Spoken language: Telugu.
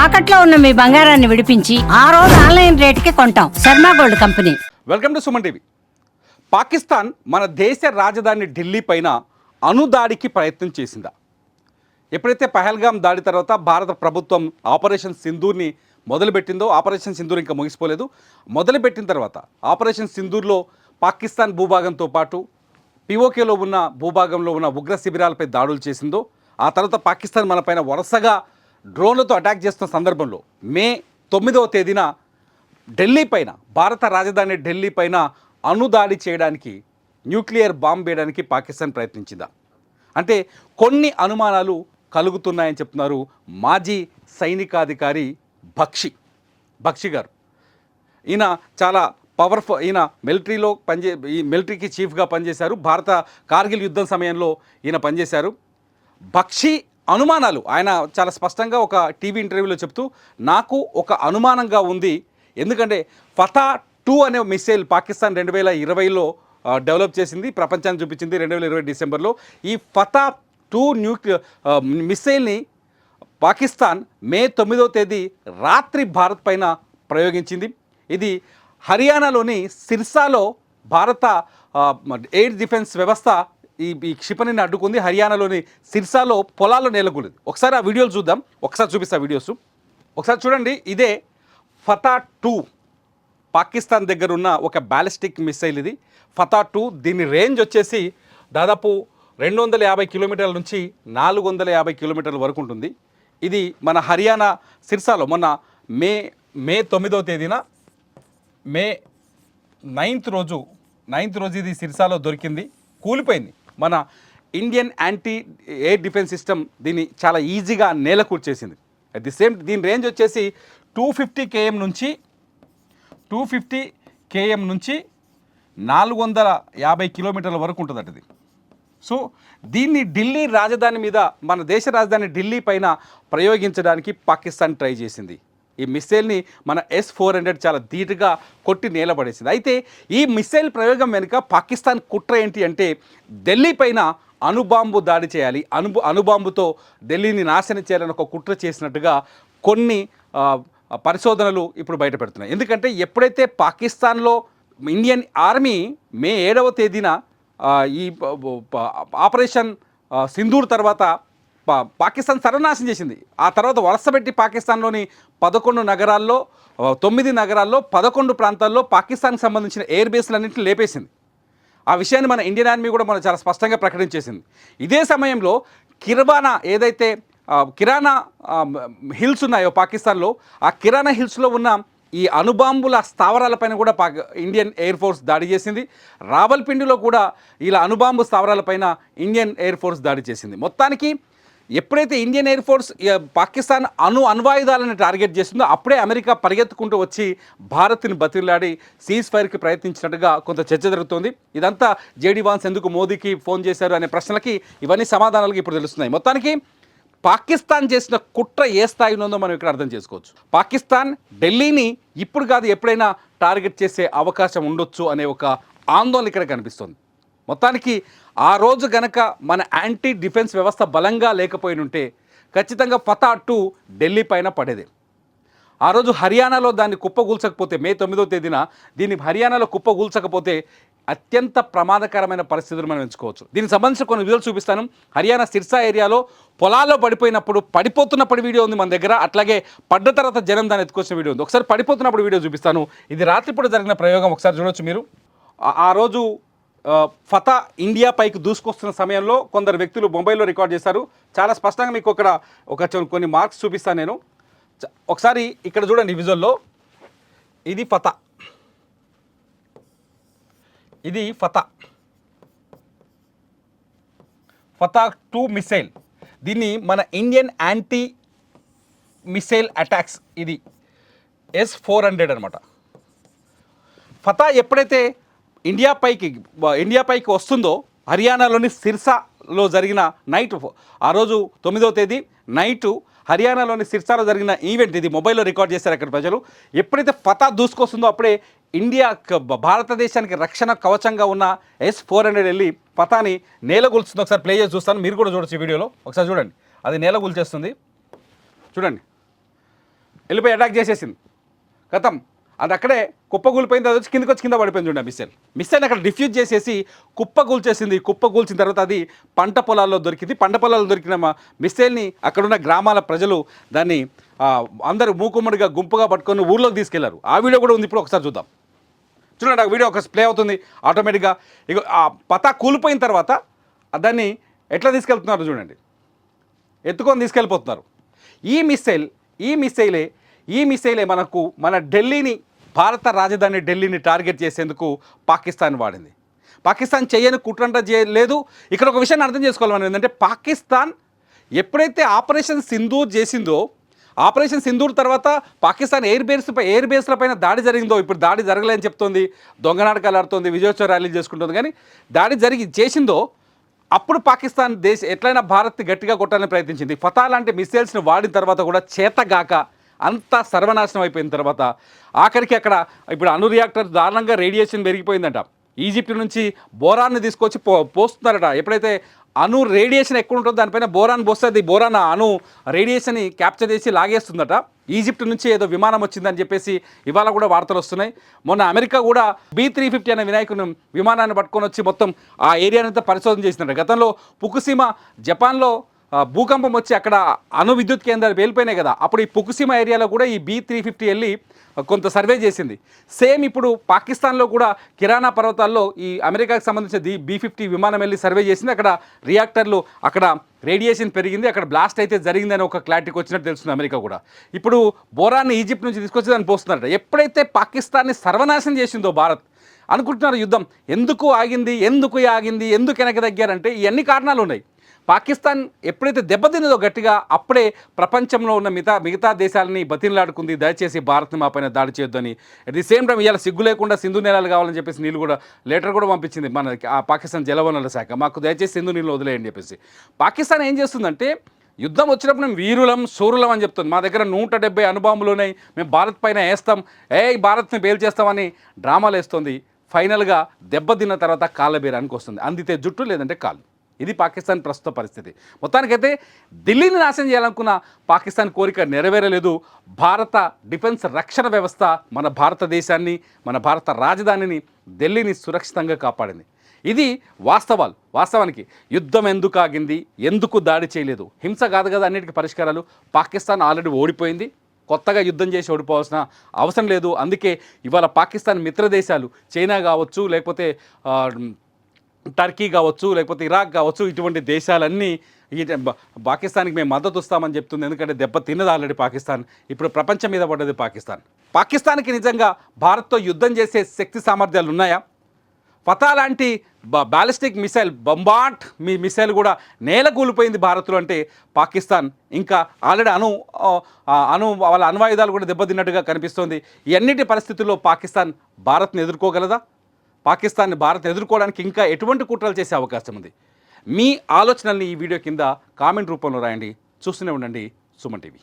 తాకట్లో ఉన్న మీ బంగారాన్ని విడిపించి ఆ రోజు ఆన్లైన్ రేటుకి కొంటాం. Sharma gold company. Welcome to Suman TV. Pakistan మన దేశ రాజధాని ఢిల్లీ పైన అణుదాడికి ప్రయత్నం చేసిందా? ఎప్పుడైతే పహల్గామ్ దాడి తర్వాత భారత ప్రభుత్వం ఆపరేషన్ సింధూర్ని మొదలుపెట్టిందో, ఆపరేషన్ సింధూర్ ఇంకా ముగిసిపోలేదు. మొదలుపెట్టిన తర్వాత ఆపరేషన్ సింధూర్లో పాకిస్తాన్ భూభాగంతో పాటు పిఓకేలో ఉన్న భూభాగంలో ఉన్న ఉగ్ర శిబిరాలపై దాడులు చేసిందో, ఆ తర్వాత పాకిస్తాన్ మన పైన వరుసగా డ్రోన్లతో అటాక్ చేస్తున్న సందర్భంలో మే 9వ తేదీన ఢిల్లీ పైన, భారత రాజధాని ఢిల్లీ పైన అణుదాడి చేయడానికి, న్యూక్లియర్ బాంబ్ వేయడానికి పాకిస్తాన్ ప్రయత్నించిందా? అంటే కొన్ని అనుమానాలు కలుగుతున్నాయని చెప్తున్నారు మాజీ సైనికాధికారి బక్షి గారు. ఈయన చాలా పవర్ఫుల్, ఈయన మిలిటరీలో ఈ మిలిటరీకి చీఫ్గా పనిచేశారు. భారత కార్గిల్ యుద్ధం సమయంలో ఈయన పనిచేశారు. బక్షి అనుమానాలు ఆయన చాలా స్పష్టంగా ఒక టీవీ ఇంటర్వ్యూలో చెప్తూ, నాకు ఒక అనుమానంగా ఉంది, ఎందుకంటే ఫతా-2 అనే మిసైల్ పాకిస్తాన్ 2020లో డెవలప్ చేసింది, ప్రపంచాన్ని చూపించింది 2020 డిసెంబర్లో. ఈ ఫతా-2 మిసైల్ని పాకిస్తాన్ మే 9వ తేదీ రాత్రి భారత్ పైన ప్రయోగించింది. ఇది హర్యానాలోని సిర్సాలో భారత ఎయిర్ డిఫెన్స్ వ్యవస్థ ఈ క్షిపణిని అడ్డుకుంది. హర్యానాలోని సిర్సాలో పొలాల్లో నేలకూలింది. ఒకసారి ఆ వీడియోలు చూద్దాం, ఒకసారి చూపిస్తా వీడియోస్. ఒకసారి చూడండి, ఇదే ఫతా-2 పాకిస్తాన్ దగ్గర ఉన్న ఒక బ్యాలిస్టిక్ మిసైల్. ఇది ఫతా-2. దీని రేంజ్ వచ్చేసి దాదాపు 250 కిలోమీటర్ల నుంచి 450 కిలోమీటర్ల వరకు ఉంటుంది. ఇది మన హర్యానా సిర్సాలో మొన్న మే 9వ తేదీన మే 9th రోజు ఇది సిర్సాలో దొరికింది, కూలిపోయింది. మన Indian anti air defence system దీన్ని చాలా ఈజీగా నేలకూర్చేసింది. అట్ ది సేమ్ దీని రేంజ్ వచ్చేసి 250 km నుంచి 450 కిలోమీటర్ల వరకు ఉంటుందట ఇది. సో దీన్ని ఢిల్లీ రాజధాని మీద, మన దేశ రాజధాని ఢిల్లీ పైన ప్రయోగించడానికి పాకిస్తాన్ ట్రై చేసింది. ఈ మిసైల్ని మన S-400 చాలా ధీటుగా కొట్టి నేలపడేసింది. అయితే ఈ మిసైల్ ప్రయోగం వెనుక పాకిస్తాన్ కుట్ర ఏంటి అంటే, ఢిల్లీ పైన అణుబాంబు దాడి చేయాలి, అణుబాంబుతో ఢిల్లీని నాశనం చేయాలని ఒక కుట్ర చేసినట్టుగా కొన్ని పరిశోధనలు ఇప్పుడు బయటపెడుతున్నాయి. ఎందుకంటే ఎప్పుడైతే పాకిస్తాన్లో ఇండియన్ ఆర్మీ మే 7వ తేదీన ఈ ఆపరేషన్ సింధూర్ తర్వాత పాకిస్తాన్ సర్వనాశనం చేసింది. ఆ తర్వాత వలసపెట్టి పాకిస్తాన్లోని 11 నగరాల్లో 9 నగరాల్లో 11 ప్రాంతాల్లో పాకిస్తాన్కి సంబంధించిన ఎయిర్ బేస్లన్నింటినీ లేపేసింది. ఆ విషయాన్ని మన ఇండియన్ ఆర్మీ కూడా మనం చాలా స్పష్టంగా ప్రకటించేసింది. ఇదే సమయంలో ఏదైతే కిరాణా హిల్స్ ఉన్నాయో పాకిస్తాన్లో, ఆ కిరాణా హిల్స్లో ఉన్న ఈ అణుబాంబుల స్థావరాలపైన కూడా ఇండియన్ ఎయిర్ ఫోర్స్ దాడి చేసింది. రావల్పిండిలో కూడా ఇలా అణుబాంబు స్థావరాలపైన ఇండియన్ ఎయిర్ ఫోర్స్ దాడి చేసింది. మొత్తానికి ఎప్పుడైతే ఇండియన్ ఎయిర్ ఫోర్స్ పాకిస్తాన్ అణ్వాయుధాలను టార్గెట్ చేస్తుందో, అప్పుడే అమెరికా పరిగెత్తుకుంటూ వచ్చి భారత్ని బతిలాడి సీజ్ ఫైర్కి ప్రయత్నించినట్టుగా కొంత చర్చ జరుగుతోంది. ఇదంతా జేడీ వాన్స్ ఎందుకు మోదీకి ఫోన్ చేశారు అనే ప్రశ్నలకి ఇవన్నీ సమాధానాలకి ఇప్పుడు తెలుస్తున్నాయి. మొత్తానికి పాకిస్తాన్ చేసిన కుట్ర ఏ స్థాయిలో ఉందో మనం ఇక్కడ అర్థం చేసుకోవచ్చు. పాకిస్తాన్ ఢిల్లీని ఇప్పుడు కాదు ఎప్పుడైనా టార్గెట్ చేసే అవకాశం ఉండొచ్చు అనే ఒక ఆందోళన ఇక్కడ కనిపిస్తుంది. మొత్తానికి ఆ రోజు గనక మన యాంటీ డిఫెన్స్ వ్యవస్థ బలంగా లేకపోయి ఉంటే ఖచ్చితంగా ఫతా-2 ఢిల్లీ పైన పడేది. ఆ రోజు హర్యానాలో దాన్ని కుప్పగూల్చకపోతే, మే 9వ తేదీన దీన్ని హర్యానాలో కుప్పగూల్చకపోతే అత్యంత ప్రమాదకరమైన పరిస్థితులు మనం ఎంచుకోవచ్చు. దీనికి సంబంధించిన కొన్ని వీడియోలు చూపిస్తాను. హర్యానా సిర్సా ఏరియాలో పొలాల్లో పడిపోతున్నప్పుడు వీడియో ఉంది మన దగ్గర. అట్లాగే పడ్డ తర్వాత జనం దాన్ని ఎత్తుకొచ్చిన వీడియో ఉంది. ఒకసారి పడిపోతున్నప్పుడు వీడియో చూపిస్తాను. ఇది రాత్రిపూట జరిగిన ప్రయోగం, ఒకసారి చూడొచ్చు మీరు. ఆ రోజు ఫతా ఇండియా పైకి దూసుకొస్తున్న సమయంలో కొందరు వ్యక్తులు ముంబైలో రికార్డ్ చేశారు. చాలా స్పష్టంగా మీకు కొన్ని మార్క్స్ చూపిస్తాను నేను. ఒకసారి ఇక్కడ చూడండి విజువల్లో. ఇది ఫతా-2 మిసైల్. దీన్ని మన ఇండియన్ యాంటీ మిసైల్ అటాక్స్, ఇది S-400 అనమాట. ఫతా ఎప్పుడైతే ఇండియా పైకి వస్తుందో, హర్యానాలోని సిర్సాలో జరిగిన ఆ రోజు 9వ తేదీ నైటు హర్యానాలోని సిర్సాలో జరిగిన ఈవెంట్, ఇది మొబైల్లో రికార్డ్ చేశారు అక్కడ ప్రజలు. ఎప్పుడైతే ఫతా దూసుకొస్తుందో అప్పుడే భారతదేశానికి రక్షణ కవచంగా ఉన్న S-400 వెళ్ళి ఫతాని నేలగొల్చుతుంది. ఒకసారి ప్లే చేసి చూస్తాను, మీరు కూడా చూడొచ్చు ఈ వీడియోలో. ఒకసారి చూడండి, అది నేలగొల్చేస్తుంది చూడండి. వెళ్ళిపోయి అటాక్ చేసేసింది. గతం అది అక్కడే కుప్పగూలిపోయింది. అది వచ్చి కింద పడిపోయింది చూడండి మిస్సైల్ అక్కడ డిఫ్యూజ్ చేసేసి కుప్పగూల్చేసింది. కుప్పగూల్చిన తర్వాత అది పంట పొలాల్లో దొరికింది. పంట పొలాల్లో దొరికిన మిస్సైల్ని అక్కడున్న గ్రామాల ప్రజలు దాన్ని అందరూ మూకుమ్మడిగా గుంపుగా పట్టుకొని ఊర్లోకి తీసుకెళ్లారు. ఆ వీడియో కూడా ఉంది, ఇప్పుడు ఒకసారి చూద్దాం. చూడండి, ఆ వీడియో ఒక ప్లే అవుతుంది ఆటోమేటిక్గా. ఇక ఆ పతా కూలిపోయిన తర్వాత దాన్ని ఎట్లా తీసుకెళ్తున్నారు చూడండి, ఎత్తుకొని తీసుకెళ్ళిపోతున్నారు. ఈ మిసైలే మనకు మన ఢిల్లీని, భారత రాజధాని ఢిల్లీని టార్గెట్ చేసేందుకు పాకిస్తాన్ వాడింది. పాకిస్తాన్ చేయని కుట్రంట లేదు. ఇక్కడ ఒక విషయాన్ని అర్థం చేసుకోవాలి మనం, ఏంటంటే పాకిస్తాన్ ఎప్పుడైతే ఆపరేషన్ సింధూర్ చేసిందో, ఆపరేషన్ సింధూర్ తర్వాత పాకిస్తాన్ ఎయిర్ బేస్ల పైన దాడి జరిగిందో, ఇప్పుడు దాడి జరగలేని చెప్తోంది, దొంగనాటకాలు ఆడుతోంది, విజయోత్సవ ర్యాలీలు చేసుకుంటుంది. కానీ దాడి చేసిందో అప్పుడు పాకిస్తాన్ ఎట్లయినా భారత్ గట్టిగా కొట్టాలని ప్రయత్నించింది. ఫతా లాంటి మిసైల్స్ని వాడిన తర్వాత కూడా చేతగాక అంతా సర్వనాశనం అయిపోయిన తర్వాత ఆఖరికి అక్కడ ఇప్పుడు అణు రియాక్టర్ దారుణంగా రేడియేషన్ పెరిగిపోయిందంట. ఈజిప్ట్ నుంచి బోరాన్ని తీసుకొచ్చి పోస్తున్నారట. ఎప్పుడైతే అణు రేడియేషన్ ఎక్కువ ఉంటుందో దానిపైన బోరాన్ పోస్తుంది. బోరాన్ అణు రేడియేషన్ని క్యాప్చర్ చేసి లాగేస్తుందట. ఈజిప్ట్ నుంచి ఏదో విమానం వచ్చిందని చెప్పేసి ఇవాళ కూడా వార్తలు వస్తున్నాయి. మొన్న అమెరికా కూడా B-350 అనే విమానాన్ని పట్టుకొని వచ్చి మొత్తం ఆ ఏరియానంతా పరిశోధన చేసిందట. గతంలో ఫుకుషిమా జపాన్లో భూకంపం వచ్చి అక్కడ అణు విద్యుత్ కేంద్రాలు పేలిపోయినాయి కదా, అప్పుడు ఈ ఫుకుషిమా ఏరియాలో కూడా ఈ B-350 వెళ్ళి కొంత సర్వే చేసింది. సేమ్ ఇప్పుడు పాకిస్తాన్లో కూడా కిరాణా పర్వతాల్లో ఈ అమెరికాకు సంబంధించిన B-50 విమానం వెళ్ళి సర్వే చేసింది. అక్కడ రియాక్టర్లు, అక్కడ రేడియేషన్ పెరిగింది, అక్కడ బ్లాస్ట్ అయితే జరిగిందని ఒక క్లారిటీకి వచ్చినట్టు తెలుస్తుంది అమెరికా కూడా. ఇప్పుడు బోరాన్ని ఈజిప్ట్ నుంచి తీసుకొచ్చి దాన్ని పోస్తున్నారట. ఎప్పుడైతే పాకిస్తాన్ని సర్వనాశనం చేసిందో భారత్ అనుకుంటున్నారు యుద్ధం ఎందుకు ఆగింది, ఎందుకు వెనక్కి తగ్గారంటే ఇవన్నీ కారణాలు ఉన్నాయి. పాకిస్తాన్ ఎప్పుడైతే దెబ్బతిన్నదో గట్టిగా, అప్పుడే ప్రపంచంలో ఉన్న మిగతా దేశాలని బతిలాడుకుంది, దయచేసి భారత్ని మా పైన దాడి చేయొద్దని. అట్ ది సేమ్ టైం ఇవాళ సిగ్గు లేకుండా సింధు నేలలు కావాలని చెప్పేసి నీళ్ళు కూడా లెటర్ కూడా పంపించింది మన పాకిస్తాన్ జలవనరుల శాఖ, మాకు దయచేసి సింధు నీళ్ళు వదిలేయని చెప్పేసి. పాకిస్తాన్ ఏం చేస్తుందంటే యుద్ధం వచ్చినప్పుడు మేము వీరులం శూరులం అని చెప్తుంది. మా దగ్గర 170 అణుబాంబులు ఉన్నాయి, మేము భారత్ పైన వేస్తాం, భారత్ని పేల్చేస్తామని డ్రామాలు వేస్తుంది. ఫైనల్గా దెబ్బతిన్న తర్వాత కాళ్ళబేరానికి వస్తుంది, అందితే జుట్టు లేదంటే కాళ్ళు. ఇది పాకిస్తాన్ ప్రస్తుత పరిస్థితి. మొత్తానికైతే ఢిల్లీని నాశనం చేయాలనుకున్న పాకిస్తాన్ కోరిక నెరవేరలేదు. భారత డిఫెన్స్ రక్షణ వ్యవస్థ మన భారతదేశాన్ని, మన భారత రాజధానిని ఢిల్లీని సురక్షితంగా కాపాడింది. ఇది వాస్తవానికి యుద్ధం ఎందుకు ఆగింది, ఎందుకు దాడి చేయలేదు, హింస కాదు కదా అన్నిటికీ పరిష్కారాలు. పాకిస్తాన్ ఆల్రెడీ ఓడిపోయింది, కొత్తగా యుద్ధం చేసి ఓడిపోవాల్సిన అవసరం లేదు. అందుకే ఇవాళ పాకిస్తాన్ మిత్ర దేశాలు చైనా కావచ్చు, లేకపోతే టర్కీ కావచ్చు, లేకపోతే ఇరాక్ కావచ్చు, ఇటువంటి దేశాలన్నీ పాకిస్తాన్కి మేము మద్దతు ఇస్తామని చెప్తుంది. ఎందుకంటే దెబ్బ తిన్నది ఆల్రెడీ పాకిస్తాన్, ఇప్పుడు ప్రపంచం మీద పడ్డది పాకిస్తాన్కి నిజంగా భారత్తో యుద్ధం చేసే శక్తి సామర్థ్యాలు ఉన్నాయా? ఫతా లాంటి బ్యాలిస్టిక్ మిసైల్, మిసైల్ కూడా నేల కూలిపోయింది భారత్లో అంటే పాకిస్తాన్ ఇంకా ఆల్రెడీ వాళ్ళ అణ్వాయుధాలు కూడా దెబ్బతిన్నట్టుగా కనిపిస్తోంది. ఇవన్నిటి పరిస్థితుల్లో పాకిస్తాన్ భారత్ని ఎదుర్కోగలదా? భారత్ ఎదుర్కోవడానికి ఇంకా ఎటువంటి కుట్రలు చేసే అవకాశం ఉంది? మీ ఆలోచనల్ని ఈ వీడియో కింద కామెంట్ రూపంలో రాయండి. చూస్తూనే ఉండండి సుమన్ టీవీ.